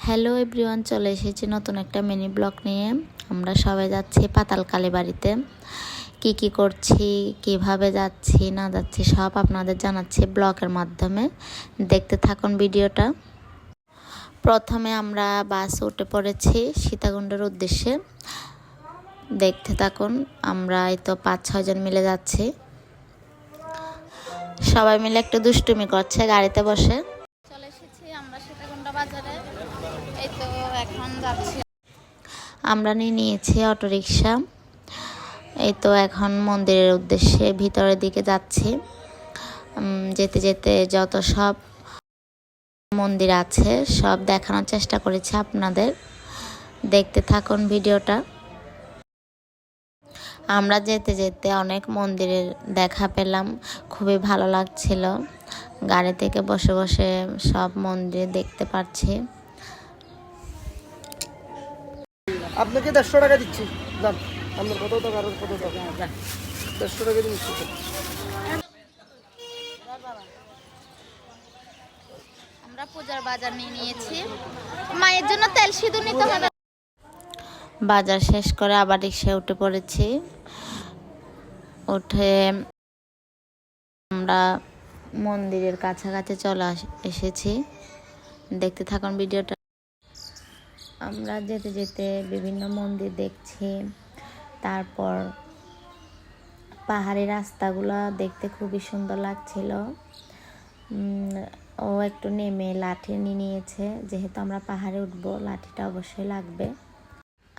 Hello everyone, চলে এসেছি নতুন একটা মিনি ব্লগ নিয়ে। আমরা সবাই যাচ্ছি পাতালকালী বাড়িতে। কি করছি, কিভাবে যাচ্ছি না যাচ্ছি সব আপনাদের জানাচ্ছি ব্লগের মাধ্যমে। দেখতে থাকুন ভিডিওটা। প্রথমে আমরা বাস উঠে পড়েছি সীতাকুণ্ডের উদ্দেশ্যে। দেখতে থাকুন। আমরা এই তো 5-6 জন মিলে যাচ্ছি। সবাই মিলে একটু দুষ্টুমি করছে গাড়িতে বসে। চলে এসেছি আমরা সীতাকুণ্ড বাজারে। এই তো এখন যাচ্ছি। আমরা নিয়েছি অটোরিকশা। এই তো এখন মন্দিরের উদ্দেশ্যে ভিতরের দিকে যাচ্ছি। যেতে যেতে যত সব মন্দির আছে সব দেখানোর চেষ্টা করেছি আপনাদের। দেখতে থাকুন ভিডিওটা। আমরা যেতে যেতে অনেক মন্দিরের দেখা পেলাম, খুবই ভালো লাগছিল। গাড়ি থেকে বসে বসে সব মন্দির দেখতে পাচ্ছি। আপনাকে 150 টাকা দিচ্ছি, দাম আপনার কত টাকা আর কত টাকা? 150 টাকা দিচ্ছি। আমরা পূজার বাজার নিয়েছি। মায়ের জন্য তেল সিঁদুর নিতে হবে। বাজার শেষ করে আবার রিক্সায় উঠে পড়েছি। উঠে আমরা মন্দিরের কাছাকাছি চলে এসেছি। দেখতে থাকুন ভিডিওটা। আমরা যেতে যেতে বিভিন্ন মন্দির দেখছি। তারপর পাহাড়ি রাস্তাগুলো দেখতে খুবই সুন্দর লাগছিল। ও একটু নেমে লাঠি নিয়েছে, যেহেতু আমরা পাহাড়ে উঠবো লাঠিটা অবশ্যই লাগবে।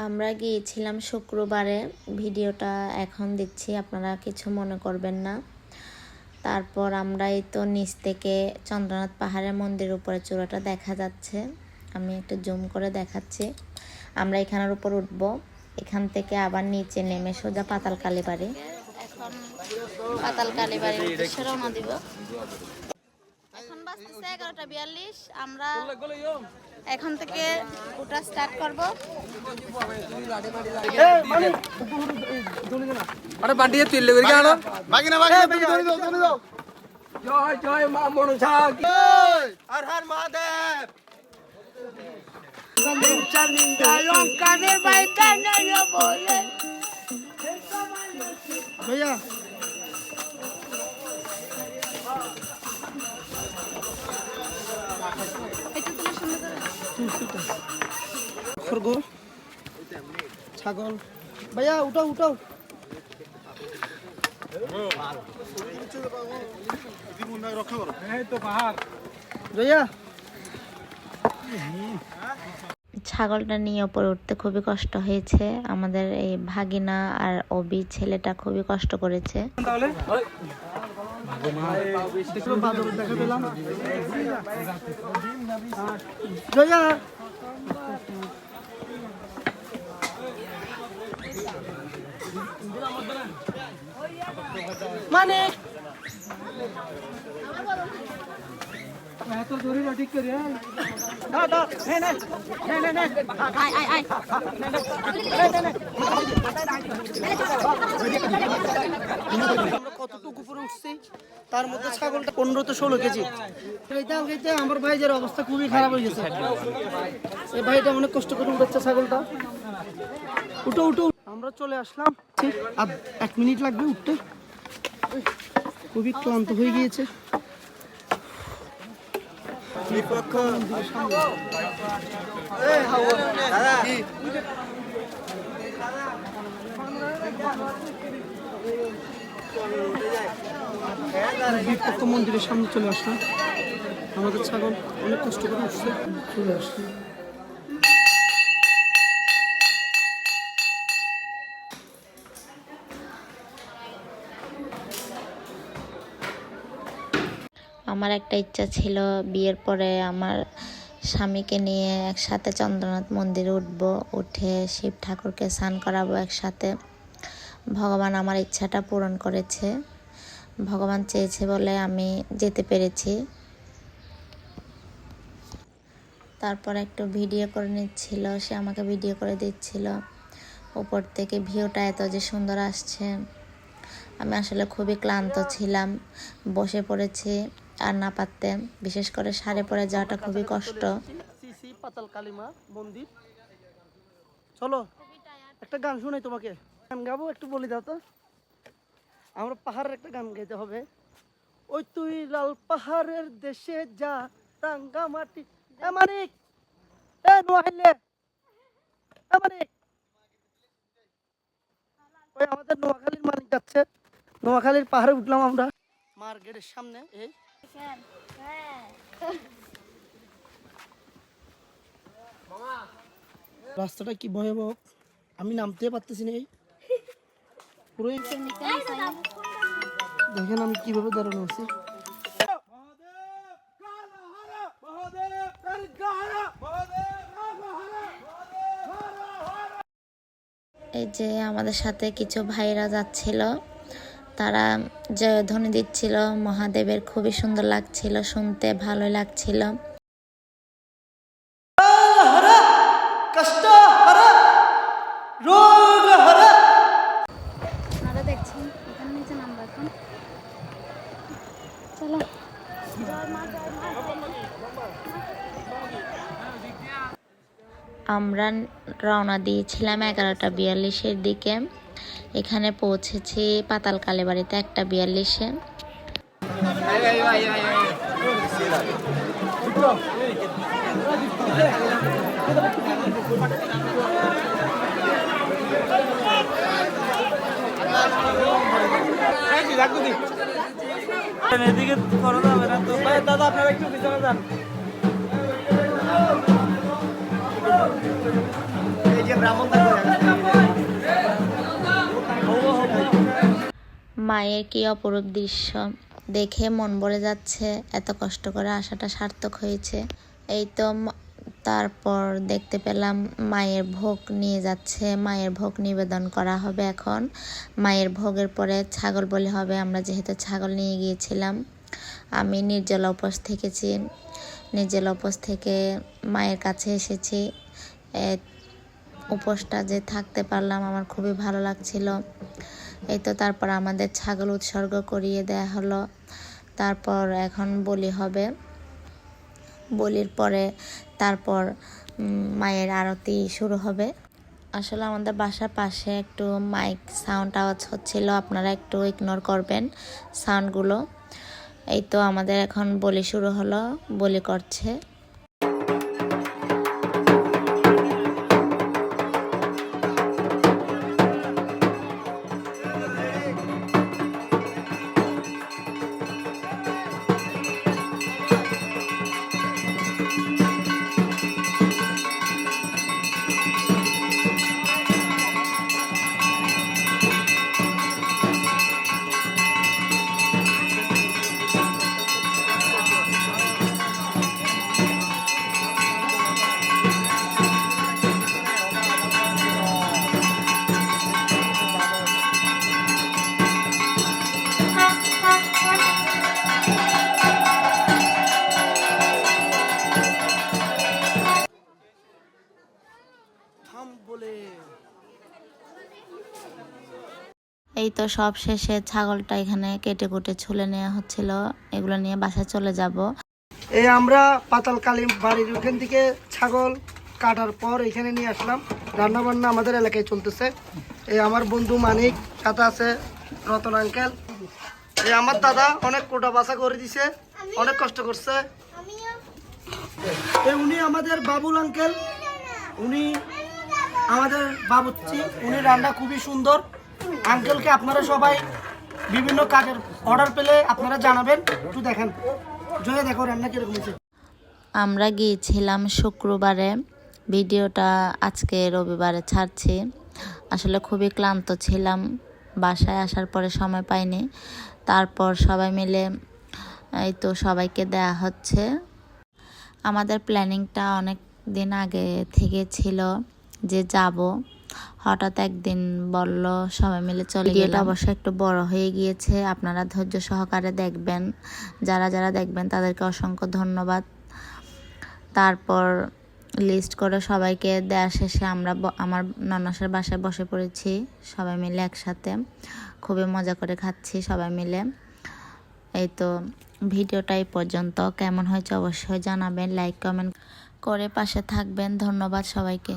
আমরা গিয়েছিলাম শুক্রবারে, ভিডিওটা এখন দিচ্ছি, আপনারা কিছু মনে করবেন না। তারপর আমরা এই তো নিচ থেকে চন্দ্রনাথ পাহাড়ের মন্দিরের উপরে চূড়াটা দেখা যাচ্ছে। আমি একটু জুম করে দেখাচ্ছি। আমরা এখানের উপর উঠবো, এখান থেকে আবার নিচে নেমে সোজা পাতালকালী বাড়ি। এখন পাতালকালী বাড়ির উদ্দেশ্যে রওনা দিব। এখন বাজতেছে 11:42। আমরা এখন থেকে ওটা স্টার্ট করব। আরে বান্ডিয়ে তেল লেগে গেল বাগিনা ধরে দাও। জয় জয় মা মনসা কি, হর হর মহাদেব। লঙ্কারে বাইটা নয় বলে ভাইয়া। খরগোশ, ছাগল, ভাইয়া উঠাও উঠাও। ছাগলটা নিয়ে উপরে উঠতে খুবই কষ্ট হয়েছে আমাদের। এই ভাগিনা আর অবি ছেলেটা খুবই কষ্ট করেছে। মানে এত ধরে ঠিক করে কতটুকু উপরে উঠছি, তার মধ্যে ছাগলটা 15-16 কেজি। খেতে আমার ভাইদের অবস্থা খুবই খারাপ হয়ে গেছে। এই ভাইটা অনেক কষ্ট করে উঠাচ্ছে ছাগলটা। উঠো উঠো, আমরা চলে আসলাম। আর 1 মিনিট লাগবে উঠতে, খুবই ক্লান্ত হয়ে গিয়েছে। বিপক্ষ মন্দিরের সামনে চলে আসলাম। আমাদের ছাগল অনেক কষ্ট করে উঠছে, চলে আসলাম। আমার একটা ইচ্ছা ছিল বিয়ের পরে আমার স্বামীকে নিয়ে একসাথে চন্দ্রনাথ মন্দিরে উঠবো, উঠে শিব ঠাকুরকে স্নান করাবো একসাথে। ভগবান আমার ইচ্ছাটা পূরণ করেছে। ভগবান চেয়েছে বলে আমি যেতে পেরেছি। তারপর একটু ভিডিও করে নিচ্ছিল, সে আমাকে ভিডিও করে দিচ্ছিল। উপর থেকে ভিউটা এত যে সুন্দর আসছে। আমি আসলে খুবই ক্লান্ত ছিলাম, বসে পড়েছি আর না পারতে। বিশেষ করে শাড়ি পরে যাওয়াটা খুবই কষ্ট। পাতাল কালীমা মন্দির। চলো একটা গান শোনাই তোমাকে, গান গাবো, একটু বলে দাও তো। আমরা পাহাড়ের একটা গান গাইতে হবে। ওই তুই লাল পাহাড়ের দেশে যা, রাঙ্গা মাটি। এ মানিক, এ নোয়াখালী, এ মানিক, ওই আমাদের নোয়াখালীর মানিক যাচ্ছে। নোয়াখালীর পাহাড়ে উঠলাম আমরা মার গেটের সামনে। এই রাস্তাটা কি ভয়াবহ, আমি নামতে পারতেছি না। এই পুরোই দেখেন আমি কিভাবে দাঁড়ানো আছি। এই যে আমাদের সাথে কিছু ভাইরা যাচ্ছিল, তারা জয়ধ্বনি দিচ্ছিল মহাদেবের, খুবই সুন্দর লাগছিল, শুনতে ভালো লাগছিল। কষ্ট হরা, রোগ হরা। আপনারা দেখছেন এখানে নিচে নামবো এখন। চলো আমরা রওনা দিয়েছিলাম 11:42 দিকে। এখানে পৌঁছেছি পাতাল কালীবাড়িতে 1:42। এদিকে করা যাবে না তো ভাই, দাদা আপনারা একটু পিছনে যান। এই যে ব্রাহ্মণ মায়ের কি অপরূপ দৃশ্য দেখে মন ভরে যাচ্ছে, এত কষ্ট করে আসাটা সার্থক হয়েছে। এই তো তারপর দেখতে পেলাম মায়ের ভোগ নিয়ে যাচ্ছে, মায়ের ভোগ নিবেদন করা হবে এখন। মায়ের ভোগের পরে ছাগল বলি হবে। আমরা যেহেতু ছাগল নিয়ে গিয়েছিলাম, আমি নির্জলা উপোস থেকেছি, নির্জলা উপোস থেকে মায়ের কাছে এসেছি। উপোসটা যে থাকতে পারলাম আমার খুবই ভালো লাগছিল। এই তো তারপর আমাদের ছাগল উৎসর্গ করিয়ে দেয়া হলো। তারপর এখন বলি হবে, বলির পরে তারপর মায়ের আরতি শুরু হবে। আসলে আমাদের বাসার পাশে একটু মাইক সাউন্ড আওয়াজ হচ্ছিল, আপনারা একটু ইগনোর করবেন সাউন্ডগুলো। এই তো আমাদের এখন বলি শুরু হলো, বলি করছে। এই তো সব শেষে ছাগলটা এখানে কেটে কুটে ছুলে নেওয়া হচ্ছিল, এগুলো নিয়ে বাসায় চলে যাব। এই আমরা পাতাল কালী বাড়ির ওখান থেকে ছাগল কাটার পর এখানে নিয়ে আসলাম। রান্না বান্না আমাদের এলাকায় চলতেছে। এই আমার বন্ধু মানিক, সাথে আছে রতন আঙ্কেল। এই আমার দাদা অনেক কোটা বাসা করে দিছে, অনেক কষ্ট করছে। এই উনি আমাদের বাবুল আঙ্কেল, উনি আমাদের বাবুচ্চি, উনি রান্না খুবই সুন্দর। আঙ্কেলকে আপনারা সবাই বিভিন্ন কাজের অর্ডার পেলে আপনারা জানাবেন। একটু দেখেন, জয়া দেখো রান্না কিরকম হয়েছে। আমরা গিয়েছিলাম শুক্রবারে, ভিডিওটা আজকে রবিবারে ছাড়ছি। আসলে খুবই ক্লান্ত ছিলাম, বাসায় আসার পরে সময় পাইনি। তারপর সবাই মিলে এই তো সবাইকে দেয়া হচ্ছে। আমাদের প্ল্যানিংটা অনেক দিন আগে থেকে ছিল যে যাব, হঠাৎ একদিন বলল সবাই মিলে চলে গেলাম। ভিডিওটা অবশ্য একটু বড় হয়ে গিয়েছে, আপনারা ধৈর্য সহকারে দেখবেন। যারা যারা দেখবেন তাদেরকে অসংখ্য ধন্যবাদ। তারপর লিস্ট করে সবাইকে দেওয়া শেষে আমরা আমার ননাসের বাসায় বসে পড়েছি সবাই মিলে একসাথে, খুবই মজা করে খাচ্ছি সবাই মিলে। এই তো ভিডিওটা এই পর্যন্ত, কেমন হয়েছে অবশ্যই জানাবেন, লাইক কমেন্ট করে পাশে থাকবেন। ধন্যবাদ সবাইকে।